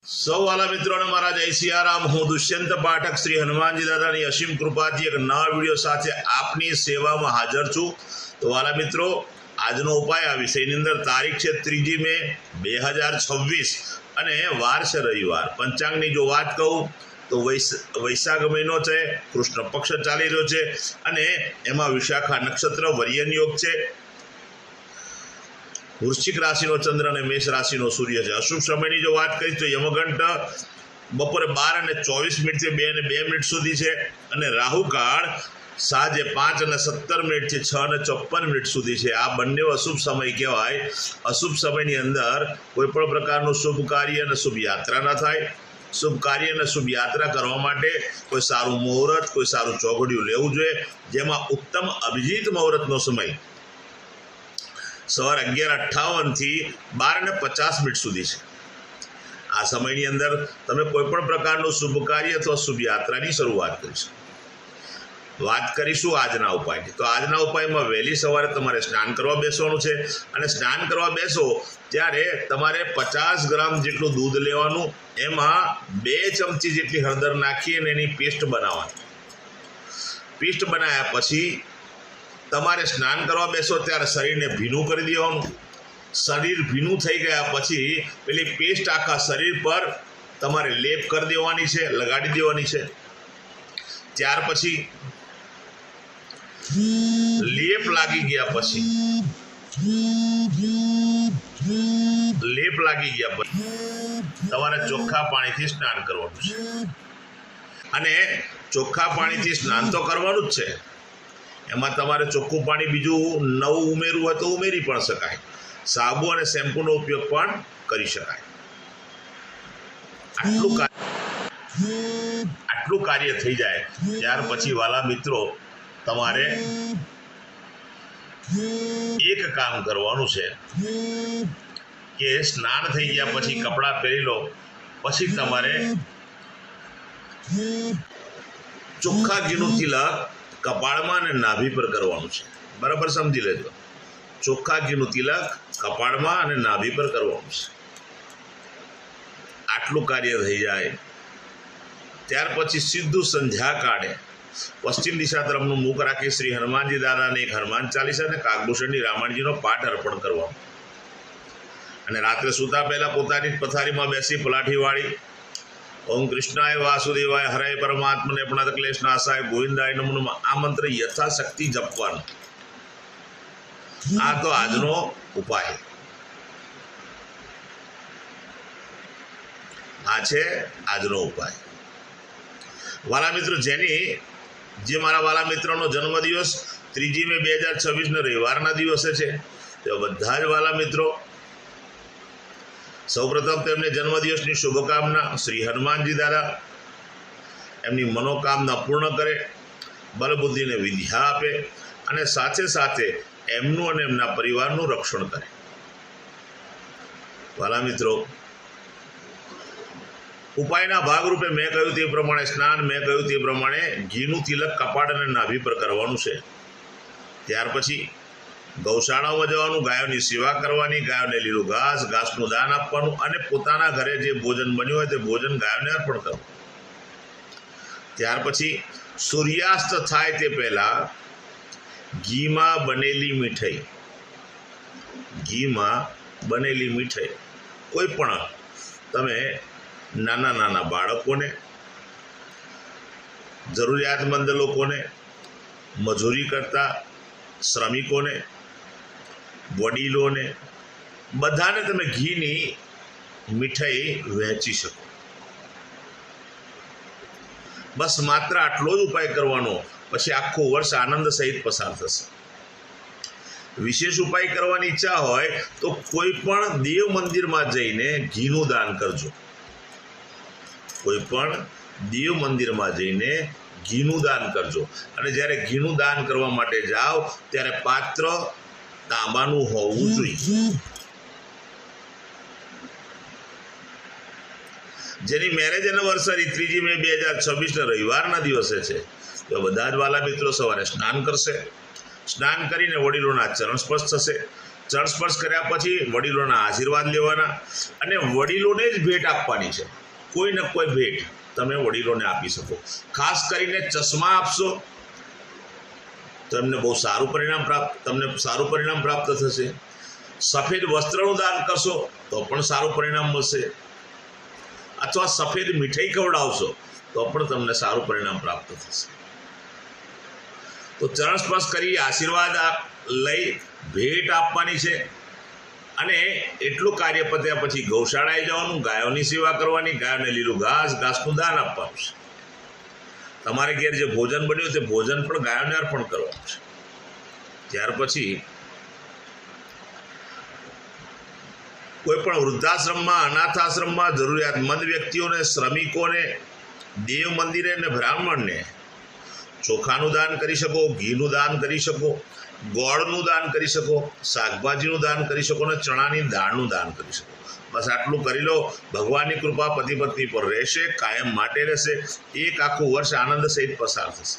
સૌ વાલા મિત્રોને મારા જય સિયારામ। હું દુષ્યંત પાઠક શ્રી હનુમાનજી દાદાની અસીમ કૃપાથી એક નવા વિડીયો સાથે આપની સેવામાં હાજર છું। તો વાલા મિત્રો, આજનો ઉપાય આ વિષયની અંદર તારીખ છે 3 મે 2026 અને વાર છે રવિવાર। પંચાંગની જો વાત કહું તો વૈશાખ મહિનો છે, કૃષ્ણ પક્ષ ચાલી રહ્યો છે અને એમાં વિશાખા નક્ષત્ર વર્યન યોગ છે। વૃશ્ચિક રાશિનો ચંદ્ર અને મેષ રાશિનો સૂર્ય છે। અશુભ સમયની જો વાત કરીશ તો યમઘંટ બપોરે 12:24 થી 2:02 સુધી છે અને રાહુકાળ સાંજે 5:17 થી 6:54 સુધી છે। આ બંને અશુભ સમય કહેવાય। અશુભ સમયની અંદર કોઈ પણ પ્રકારનું શુભ કાર્ય અને શુભ યાત્રા ન થાય। શુભ કાર્ય અને શુભ યાત્રા કરવા માટે કોઈ સારું મુહૂર્ત, કોઈ સારું ચોઘડિયું લેવું જોઈએ, જેમાં ઉત્તમ અભિજીત મુહૂર્તનો સમય સવારે 11:58 થી 12:50 સુધી છે। આ સમયની અંદર તમે કોઈ પણ પ્રકારનું શુભ કાર્ય અથવા શુભ યાત્રાની શરૂઆત કરીશું। વાત કરીશું આજના ઉપાયની। તો આજના ઉપાયમાં વહેલી સવારે તમારે સ્નાન કરવા બેસવાનું છે અને સ્નાન કરવા બેસો ત્યારે તમારે 50 ગ્રામ જેટલું દૂધ લેવાનું, એમાં 2 ચમચી જેટલી હળદર નાખી અને એની પેસ્ટ બનાવવાની। પેસ્ટ બનાવ્યા પછી તમારે સ્નાન કરવા બેસો ત્યારે શરીરને ભીનું કરી દેવાનું। શરીર ભીનું થઈ ગયા પછી પેલી પેસ્ટ આખા શરીર પર તમારે લેપ કરી દેવાની છે, લગાડી દેવાની છે। ત્યાર પછી લેપ લાગી ગયા પછી તમારે ચોખ્ખા પાણીથી સ્નાન કરવાનું છે અને ચોખ્ખા પાણીથી સ્નાન તો કરવાનું જ છે। એમાં તમારે ચોખ્ખું પાણી બીજું નવું ઉમેરવું હોય તો ઉમેરી પણ શકાય। સાબુ અને શેમ્પૂનો ઉપયોગ પણ કરી શકાય। આટલું કાર્ય થઈ જાય ત્યાર પછી વાલા મિત્રો, તમારે એક કામ કરવાનું છે કે સ્નાન થઈ ગયા પછી કપડાં પહેરી લો, પછી તમારે ચોખ્ખા ઘીનું તિલક કપાળમાં અને નાભી પર કરવાનું છે। બરાબર સમજી લેજો। ચોખ્ખા ઘીનું તિલક કપાળમાં અને નાભી પર કરવાનું છે। આટલું કાર્ય થઈ જાય ત્યાર પછી સીધું સંધ્યા કાળે પશ્ચિમ દિશા તરફનું મુખ રાખી શ્રી હનુમાનજી દાદાને એક હનુમાન ચાલીસા અને કાગભૂષણની રામાયણજીનો પાઠ અર્પણ કરવાનો અને રાત્રે સૂતા પહેલા પોતાની પથારીમાં બેસી પલાઠી વાળી ઓમ કૃષ્ણાય વાસુદેવાય હરે પરમાત્મને પ્रणतक्लेश नाशाय गोविंदाय नमो नमઃ આ મંત્ર યથાશક્તિ જપવાનો। આ તો આજનો ઉપાય। આ છે આજનો ઉપાય। વાલા મિત્રો, જે મારા વાલા મિત્રોનો જન્મદિવસ 3 મે 2026 રવિવારના દિવસે છે, તે બધા જ વાલા મિત્રો સૌપ્રથમ તેમને જન્મદિવસની શુભકામના। શ્રી હનુમાનજી દાદા એમની મનોકામના પૂર્ણ કરે, બલબુદ્ધિને વિદ્યા આપે અને સાથે સાથે એમનું અને એમના પરિવારનું રક્ષણ કરે। વાલા મિત્રો, ઉપાયના ભાગરૂપે મેં કહ્યું તે પ્રમાણે સ્નાન, મેં કહ્યું તે પ્રમાણે ઘીનું તિલક કપાળ અને નાભી પર કરવાનું છે। ત્યાર પછી ગૌશાળામાં જવાનું, ગાયોની સેવા કરવાની, ગાયોને લીલું ઘાસનું દાન આપવાનું અને પોતાના ઘરે જે ભોજન બન્યું હોય તે ભોજન ગાયોને અર્પણ કરવું। ત્યાર પછી સૂર્યાસ્ત થાય તે પહેલાં ઘીમાં બનેલી મીઠાઈ કોઈ પણ તમે નાના બાળકોને, જરૂરિયાતમંદ લોકોને, મજૂરી કરતા શ્રમિકોને, વડીલોને, બધાને તમે ઘીની મીઠાઈ વહેંચી શકો। બસ માત્ર આટલો જ ઉપાય કરવાનો, પછી આખું વર્ષ આનંદ સહિત પસાર થશે। વિશેષ ઉપાય કરવાની ઈચ્છા હોય તો કોઈ પણ દેવ મંદિરમાં જઈને ઘીનું દાન કરજો। કોઈ પણ દેવ મંદિરમાં જઈને ઘીનું દાન કરજો અને જ્યારે ઘીનું દાન કરવા માટે જાઓ ત્યારે પાત્ર તાંબાનું હોવું જોઈએ। જેની મેરેજ એનિવર્સરી 3 મે 2026 રવિવારના દિવસે છે, તો બધા જ વાલા મિત્રો સવારે સ્નાન કરશે। સ્નાન કરીને વડીલોના ચરણ સ્પર્શ થશે। ચરણ સ્પર્શ કર્યા પછી વડીલોના આશીર્વાદ લેવાના અને વડીલોને જ ભેટ આપવાની છે. કોઈ ને કોઈ ભેટ તમે વડીલોને આપી શકો. ખાસ કરીને ચશ્મા આપશો તો તમને સારું પરિણામ પ્રાપ્ત થશે. સફેદ વસ્ત્રનું દાન કરશો તો પણ સારું પરિણામ મળશે. અથવા સફેદ મીઠાઈ ખવડાવશો તો પણ તમને સારું પરિણામ પ્રાપ્ત થશે. તો ચરણ સ્પર્શ કરી આશીર્વાદ લઈ ભેટ આપવાની છે અને એટલું કાર્ય પત્યા પછી ગૌશાળાએ જવાનું, ગાયોની સેવા કરવાની, ગાયોને લીલું ઘાસનું દાન આપવાનું છે. તમારે ઘેર જે ભોજન બન્યું તે ભોજન પણ ગાયોને અર્પણ કરવાનું છે. ત્યાર પછી કોઈ પણ વૃદ્ધાશ્રમમાં, અનાથાશ્રમમાં જરૂરિયાતમંદ વ્યક્તિઓને, શ્રમિકોને, દેવ મંદિરે અને બ્રાહ્મણને ચોખાનું દાન કરી શકો, ઘીનું દાન કરી શકો, ગોળનું દાન કરી શકો, શાકભાજીનું દાન કરી શકો અને ચણાની દાળનું દાન કરી શકો. બસ આટલું કરી લો. ભગવાનની કૃપા પતિ પત્ની પર રહેશે, કાયમ માટે રહેશે. એક આખું વર્ષ આનંદ સહિત પસાર થશે.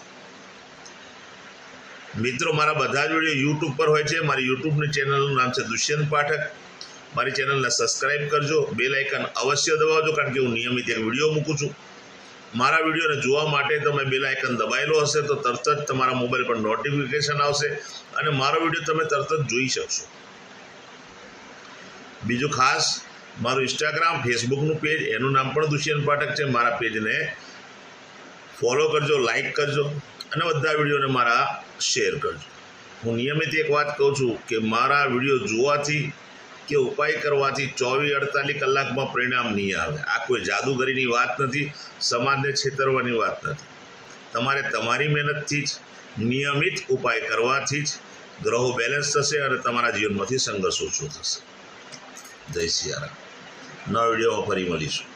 મિત્રો, મારા બધા જ વિડીયો યુટ્યુબ પર હોય છે. મારી યુટ્યુબની ચેનલનું નામ છે દુષ્યંત પાઠક. મારી ચેનલને સબસ્ક્રાઈબ કરજો, બેલ આઇકન અવશ્ય દબાવજો, કારણ કે હું નિયમિત એક વિડીયો મૂકું છું. મારા વિડીયોને જોવા માટે તમે બેલ આઇકન દબાયેલો હશે તો તરત જ તમારા મોબાઈલ પર નોટિફિકેશન આવશે અને મારો વિડીયો તમે તરત જ જોઈ શકશો. બીજું ખાસ મારું ઇન્સ્ટાગ્રામ, ફેસબુકનું પેજ, એનું નામ પણ દુષ્યંત પાઠક છે. મારા પેજને ફોલો કરજો, લાઈક કરજો અને બધા વિડીયોને મારા શેર કરજો. હું નિયમિત એક વાત કહું છું કે મારા વિડીયો જોવાથી કે ઉપાય કરવાથી 24-48 કલાકમાં પરિણામ નહીં આવે. આ કોઈ જાદુગરીની વાત નથી, સમાજને છેતરવાની વાત નથી. તમારે તમારી મહેનતથી જ, નિયમિત ઉપાય કરવાથી જ ગ્રહો બેલેન્સ થશે અને તમારા જીવનમાંથી સંઘર્ષ ઓછો થશે. જય સિયારામ. નવા વિડીયોમાં ફરી મળીશું.